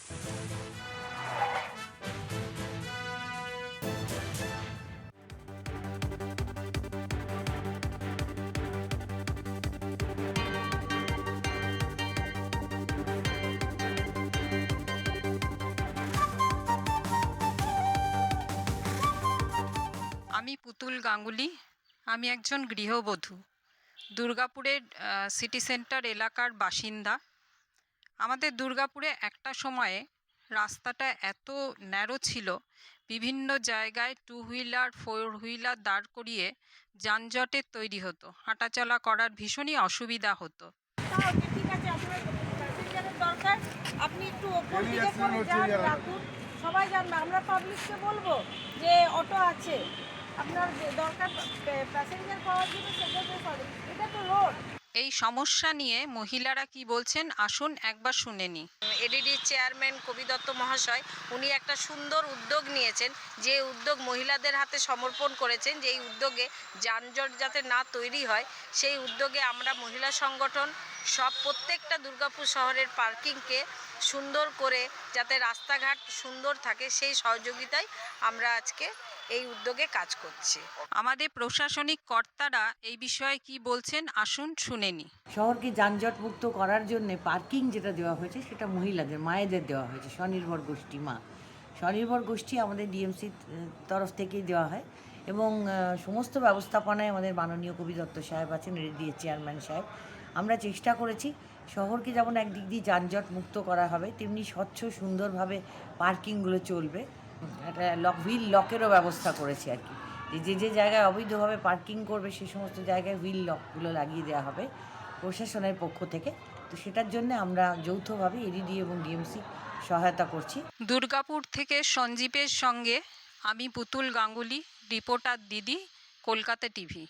আমি পুতুল গাঙ্গুলি। আমি একজন গৃহবধূ, দুর্গাপুরের সিটি সেন্টার এলাকার বাসিন্দা। আমাদের দুর্গাপুরে একটা সময়ে রাস্তাটা এত ন্যারো ছিল, বিভিন্ন জায়গায় টু হুইলার ফোর হুইলার দাঁড় করিয়ে যানজটের তৈরি হতো, হাঁটাচলা করার ভীষণই অসুবিধা হতো। ঠিক আছে, আপনার প্যাসেঞ্জারের দরকার, আপনি একটু ওপর দিকে করে যান, রাখুন, সবাই জানবে। আমরা পাবলিককে বলবো যে অটো আছে, আপনার দরকার প্যাসেঞ্জার পাওয়ার জন্য, সেটা সরি, এটা তো রোড। এই সমস্যা নিয়ে মহিলারা কি বলছেন আসুন একবার শুনে নিই। এডিডির চেয়ারম্যান কবি দত্ত মহাশয় উনি একটা সুন্দর উদ্যোগ নিয়েছেন, যে উদ্যোগ মহিলাদের হাতে সমর্পণ করেছেন, যে এই উদ্যোগে যানজট যাতে না তৈরি হয় সেই উদ্যোগে আমরা মহিলা সংগঠন সব প্রত্যেকটা দুর্গাপুর শহরের পার্কিংকে সুন্দর করে যাতে রাস্তাঘাট সুন্দর থাকে সেই সহযোগিতায় আমরা আজকে এই উদ্যোগে কাজ করছি। আমাদের প্রশাসনিক কর্তারা এই বিষয়ে কি বলছেন আসুন শুনে নিই। শহরকে যানজট মুক্ত করার জন্য পার্কিং যেটা দেওয়া হয়েছে সেটা মহিলাদের, মায়েদের দেওয়া হয়েছে, স্বনির্ভর গোষ্ঠী মা স্বনির্ভর গোষ্ঠী আমাদের ডিএমসির তরফ থেকেই দেওয়া হয়। এবং সমস্ত ব্যবস্থাপনায় আমাদের মাননীয় কবি দত্ত সাহেব আছেন, এডিডিএর চেয়ারম্যান সাহেব। আমরা চেষ্টা করেছি শহরকে যেমন একদিক দিয়ে যানজট মুক্ত করা হবে, তেমনি স্বচ্ছ সুন্দরভাবে পার্কিংগুলো চলবে। একটা হুইল লকেরও ব্যবস্থা করেছি আর কি, যে যে জায়গায় অবৈধভাবে পার্কিং করবে সেই সমস্ত জায়গায় হুইল লকগুলো লাগিয়ে দেওয়া হবে প্রশাসনের পক্ষ থেকে। তো সেটার জন্য আমরা যৌথভাবে এডিডি এবং ডিএমসি সহায়তা করছি। দুর্গাপুর থেকে সঞ্জীবের সঙ্গে আমি পুতুল গাঙ্গুলি, রিপোর্টার দিদি, কলকাতা টিভি।